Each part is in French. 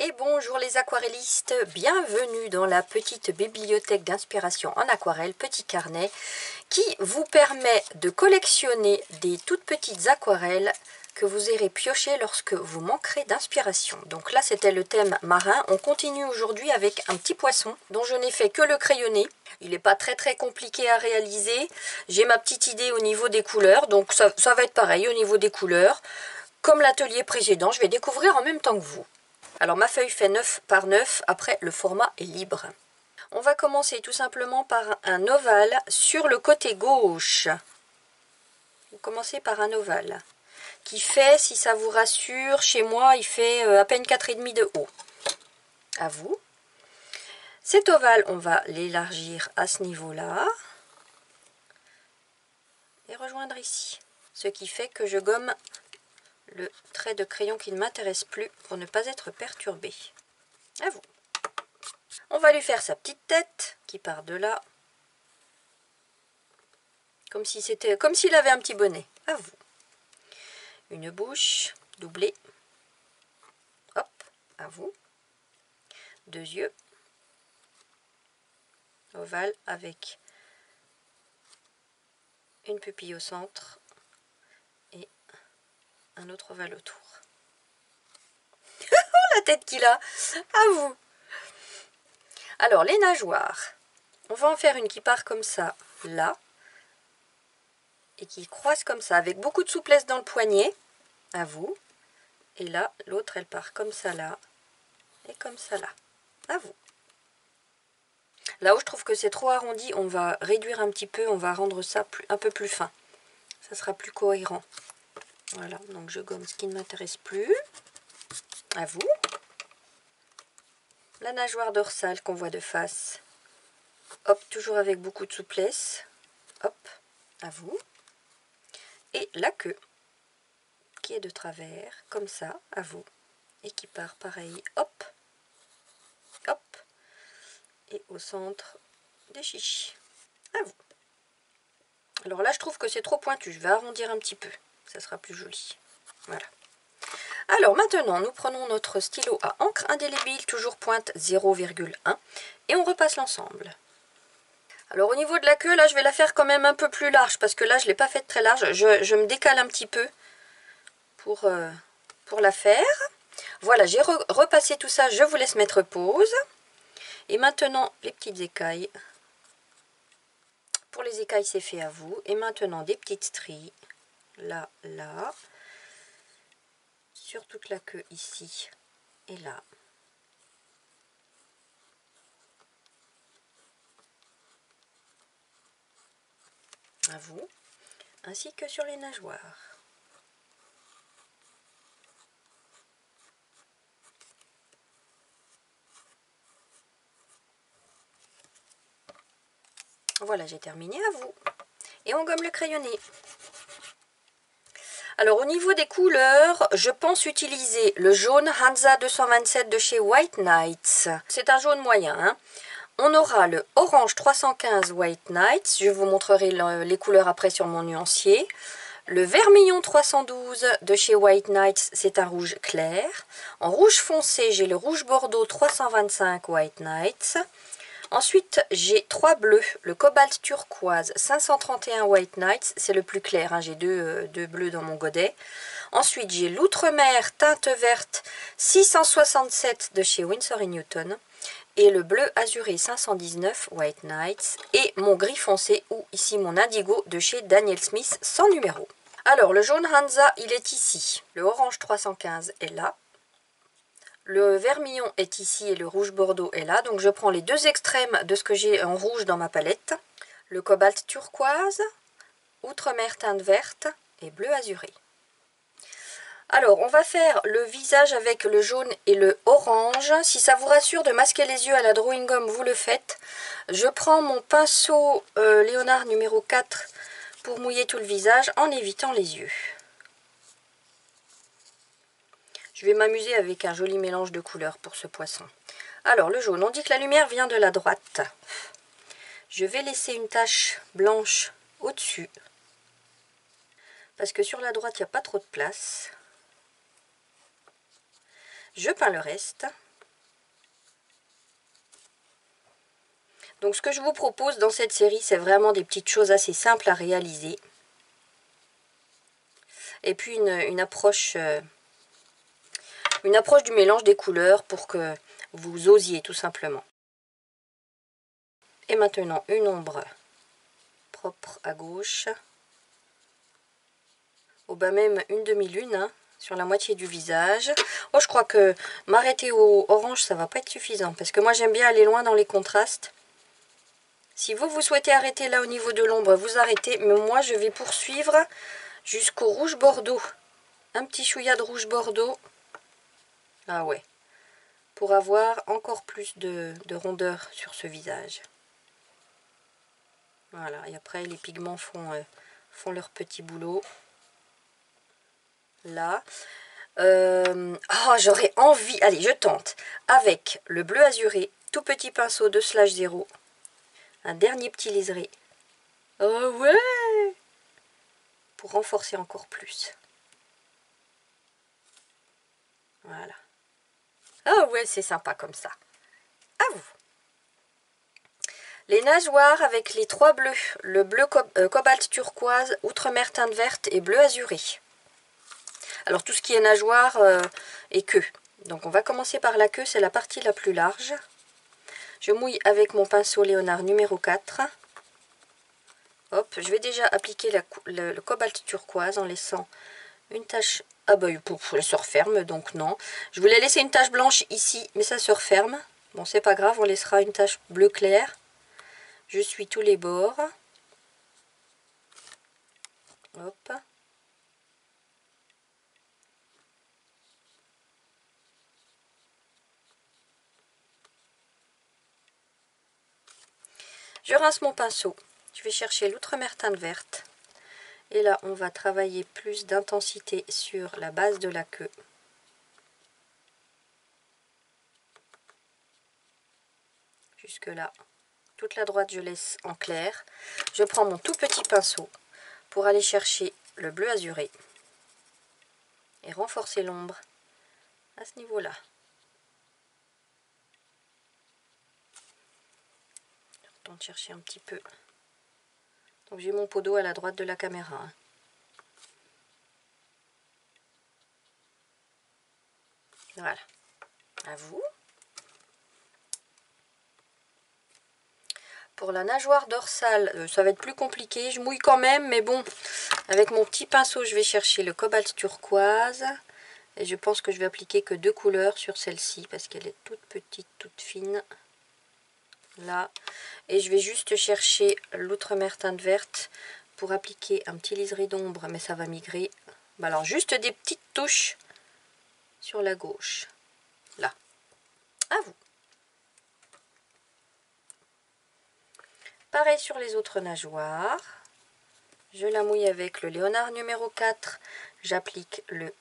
Et bonjour les aquarellistes, bienvenue dans la petite bibliothèque d'inspiration en aquarelle, petit carnet qui vous permet de collectionner des toutes petites aquarelles que vous irez piocher lorsque vous manquerez d'inspiration. Donc là c'était le thème marin, on continue aujourd'hui avec un petit poisson dont je n'ai fait que le crayonné. Il n'est pas très compliqué à réaliser, j'ai ma petite idée au niveau des couleurs, donc ça va être pareil au niveau des couleurs. Comme l'atelier précédent, je vais découvrir en même temps que vous. Alors ma feuille fait 9 par 9, après le format est libre. On va commencer tout simplement par un ovale sur le côté gauche. Vous commencez par un ovale qui fait, si ça vous rassure, chez moi il fait à peine 4,5 de haut. À vous. Cet ovale, on va l'élargir à ce niveau-là et rejoindre ici. Ce qui fait que je gomme le trait de crayon qui ne m'intéresse plus pour ne pas être perturbé. À vous. On va lui faire sa petite tête qui part de là. Comme s'il avait un petit bonnet. À vous. Une bouche doublée. Hop, à vous. 2 yeux. Ovale avec une pupille au centre et un autre ovale autour. Oh la tête qu'il a! À vous! Alors les nageoires, on va en faire une qui part comme ça, là, et qui croise comme ça, avec beaucoup de souplesse dans le poignet, à vous. Et là, l'autre, elle part comme ça là, et comme ça là, à vous. Là où je trouve que c'est trop arrondi, on va réduire un petit peu, on va rendre ça un peu plus fin. Ça sera plus cohérent. Voilà, donc je gomme ce qui ne m'intéresse plus. À vous. La nageoire dorsale qu'on voit de face. Hop, toujours avec beaucoup de souplesse. Hop, à vous. Et la queue, qui est de travers, comme ça, à vous. Et qui part pareil, hop, hop. Et au centre des chichis. À vous. Alors là, je trouve que c'est trop pointu. Je vais arrondir un petit peu. Ça sera plus joli. Voilà. Alors maintenant, nous prenons notre stylo à encre indélébile, toujours pointe 0,1. Et on repasse l'ensemble. Alors au niveau de la queue, là, je vais la faire quand même un peu plus large. Parce que là, je ne l'ai pas faite très large. Je me décale un petit peu pour la faire. Voilà, j'ai repassé tout ça. Je vous laisse mettre pause. Et maintenant, les petites écailles. Pour les écailles, c'est fait à vous. Et maintenant, des petites stries. Là, là. Sur toute la queue ici. Et là. À vous. Ainsi que sur les nageoires. Voilà, j'ai terminé, à vous. Et on gomme le crayonné. Alors au niveau des couleurs, je pense utiliser le jaune Hansa 227 de chez White Nights. C'est un jaune moyen. Hein. On aura le orange 315 White Nights. Je vous montrerai les couleurs après sur mon nuancier. Le vermillon 312 de chez White Nights, c'est un rouge clair. En rouge foncé, j'ai le rouge bordeaux 325 White Nights. Ensuite, j'ai 3 bleus, le cobalt turquoise 531 White Nights, c'est le plus clair, hein, j'ai deux bleus dans mon godet. Ensuite, j'ai l'outre-mer teinte verte 667 de chez Winsor & Newton et le bleu azuré 519 White Nights et mon gris foncé ou ici mon indigo de chez Daniel Smith sans numéro. Alors, le jaune Hansa, il est ici. Le orange 315 est là. Le vermillon est ici et le rouge bordeaux est là. Donc je prends les deux extrêmes de ce que j'ai en rouge dans ma palette. Le cobalt turquoise, outre-mer teinte verte et bleu azuré. Alors on va faire le visage avec le jaune et le orange. Si ça vous rassure de masquer les yeux à la drawing gum, vous le faites. Je prends mon pinceau Léonard numéro 4 pour mouiller tout le visage en évitant les yeux. Je vais m'amuser avec un joli mélange de couleurs pour ce poisson. Alors, le jaune, on dit que la lumière vient de la droite. Je vais laisser une tache blanche au-dessus. Parce que sur la droite, il n'y a pas trop de place. Je peins le reste. Donc ce que je vous propose dans cette série, c'est vraiment des petites choses assez simples à réaliser. Et puis une approche du mélange des couleurs pour que vous osiez tout simplement. Et maintenant une ombre propre à gauche. Au bas même une demi-lune hein, sur la moitié du visage. Oh, je crois que m'arrêter au orange, ça va pas être suffisant. Parce que moi j'aime bien aller loin dans les contrastes. Si vous souhaitez arrêter là au niveau de l'ombre, vous arrêtez. Mais moi je vais poursuivre jusqu'au rouge bordeaux. Un petit chouïa de rouge bordeaux. Ah ouais. Pour avoir encore plus de rondeur sur ce visage. Voilà. Et après les pigments font leur petit boulot. Là. Oh, j'aurais envie. Allez, je tente. Avec le bleu azuré, tout petit pinceau de slash 0. Un dernier petit liseré. Oh ouais! Pour renforcer encore plus. Voilà. Ah ouais, c'est sympa comme ça. À vous. Les nageoires avec les trois bleus. Le bleu cobalt turquoise, outre-mer teinte verte et bleu azuré. Alors tout ce qui est nageoire et queue. Donc on va commencer par la queue, c'est la partie la plus large. Je mouille avec mon pinceau Léonard numéro 4. Hop, je vais déjà appliquer le cobalt turquoise en laissant une tache. Ah bah pouf, elle se referme, donc non. Je voulais laisser une tache blanche ici, mais ça se referme. Bon, c'est pas grave, on laissera une tache bleu clair. Je suis tous les bords. Hop. Je rince mon pinceau. Je vais chercher l'outre-mer teinte verte. Et là, on va travailler plus d'intensité sur la base de la queue. Jusque là. Toute la droite, je laisse en clair. Je prends mon tout petit pinceau pour aller chercher le bleu azuré. Et renforcer l'ombre à ce niveau-là. Je retourne chercher un petit peu. Donc j'ai mon pot d'eau à la droite de la caméra. Hein. Voilà. À vous. Pour la nageoire dorsale, ça va être plus compliqué. Je mouille quand même, mais bon, avec mon petit pinceau, je vais chercher le cobalt turquoise. Et je pense que je vais appliquer que 2 couleurs sur celle-ci, parce qu'elle est toute petite, toute fine. Là. Et je vais juste chercher l'outre-mer teinte verte pour appliquer un petit liseré d'ombre, mais ça va migrer. Bah alors, juste des petites touches sur la gauche. Là. À vous. Pareil sur les autres nageoires. Je la mouille avec le Léonard numéro 4. J'applique le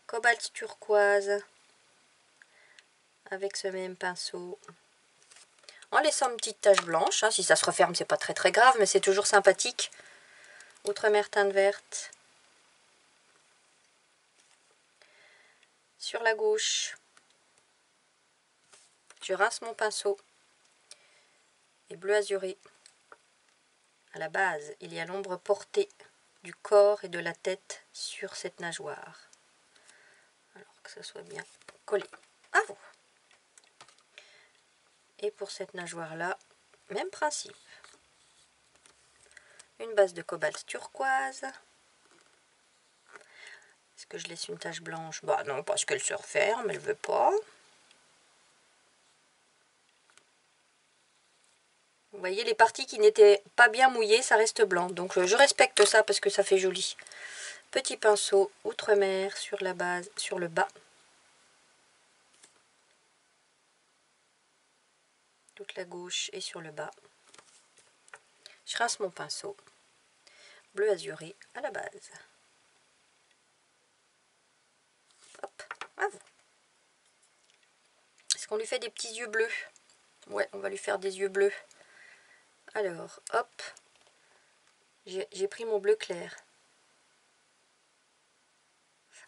cobalt turquoise avec ce même pinceau. En laissant une petite tache blanche. Hein. Si ça se referme, c'est pas très grave, mais c'est toujours sympathique. Outre-mer teinte verte. Sur la gauche, je rince mon pinceau. Et bleu azuré. À la base, il y a l'ombre portée du corps et de la tête sur cette nageoire. Alors que ça soit bien collé. À vous. Et pour cette nageoire-là, même principe. Une base de cobalt turquoise. Est-ce que je laisse une tache blanche? Bah non, parce qu'elle se referme, elle veut pas. Vous voyez, les parties qui n'étaient pas bien mouillées, ça reste blanc. Donc je respecte ça parce que ça fait joli. Petit pinceau outre-mer sur la base, sur le bas. Toute la gauche et sur le bas. Je rince mon pinceau. Bleu azuré à la base. Hop, à vous. Est-ce qu'on lui fait des petits yeux bleus? Ouais, on va lui faire des yeux bleus. Alors, hop. J'ai pris mon bleu clair.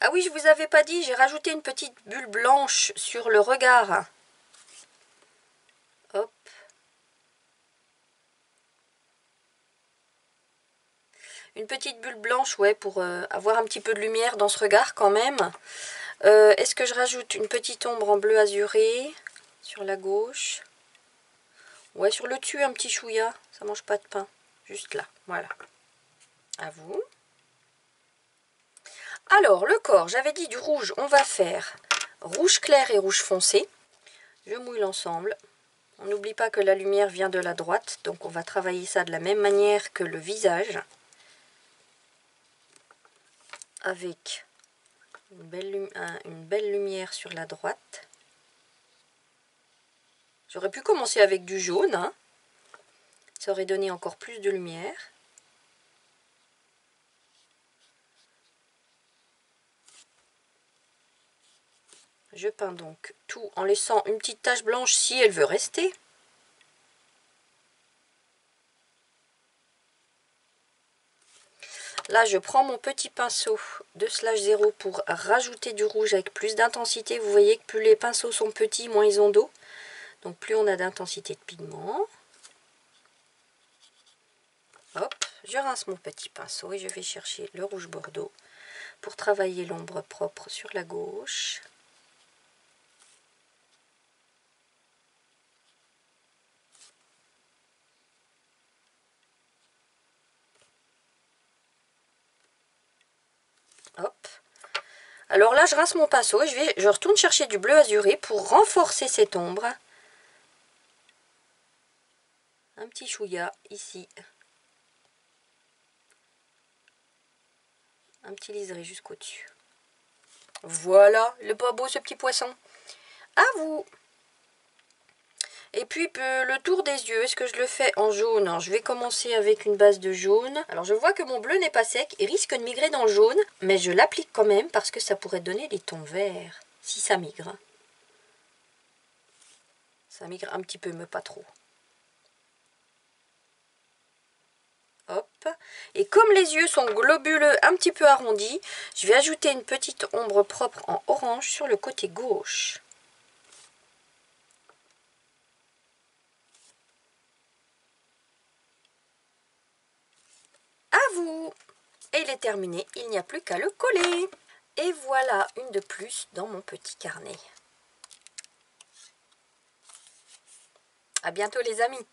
Ah oui, je vous avais pas dit, j'ai rajouté une petite bulle blanche sur le regard. Hop. Une petite bulle blanche, ouais, pour avoir un petit peu de lumière dans ce regard quand même. Est-ce que je rajoute une petite ombre en bleu azuré sur la gauche? Ouais, sur le dessus, un petit chouïa. Ça mange pas de pain. Juste là, voilà. À vous. Alors, le corps, j'avais dit du rouge, on va faire rouge clair et rouge foncé. Je mouille l'ensemble. On n'oublie pas que la lumière vient de la droite, donc on va travailler ça de la même manière que le visage. Avec une belle lumière sur la droite. J'aurais pu commencer avec du jaune, hein. Ça aurait donné encore plus de lumière. Je peins donc tout en laissant une petite tache blanche si elle veut rester. Là, je prends mon petit pinceau de slash 0 pour rajouter du rouge avec plus d'intensité. Vous voyez que plus les pinceaux sont petits, moins ils ont d'eau. Donc plus on a d'intensité de pigment. Hop, je rince mon petit pinceau et je vais chercher le rouge bordeaux pour travailler l'ombre propre sur la gauche. Hop. Alors là, je rince mon pinceau et je retourne chercher du bleu azuré pour renforcer cette ombre. Un petit chouïa ici. Un petit liseré jusqu'au dessus. Voilà, le pas beau ce petit poisson. À vous. Et puis le tour des yeux, est-ce que je le fais en jaune? Alors, je vais commencer avec une base de jaune. Alors je vois que mon bleu n'est pas sec et risque de migrer dans le jaune, mais je l'applique quand même parce que ça pourrait donner des tons verts, si ça migre. Ça migre un petit peu, mais pas trop. Hop. Et comme les yeux sont globuleux, un petit peu arrondis, je vais ajouter une petite ombre propre en orange sur le côté gauche. À vous! Et il est terminé, il n'y a plus qu'à le coller. Et voilà une de plus dans mon petit carnet. À bientôt les amis!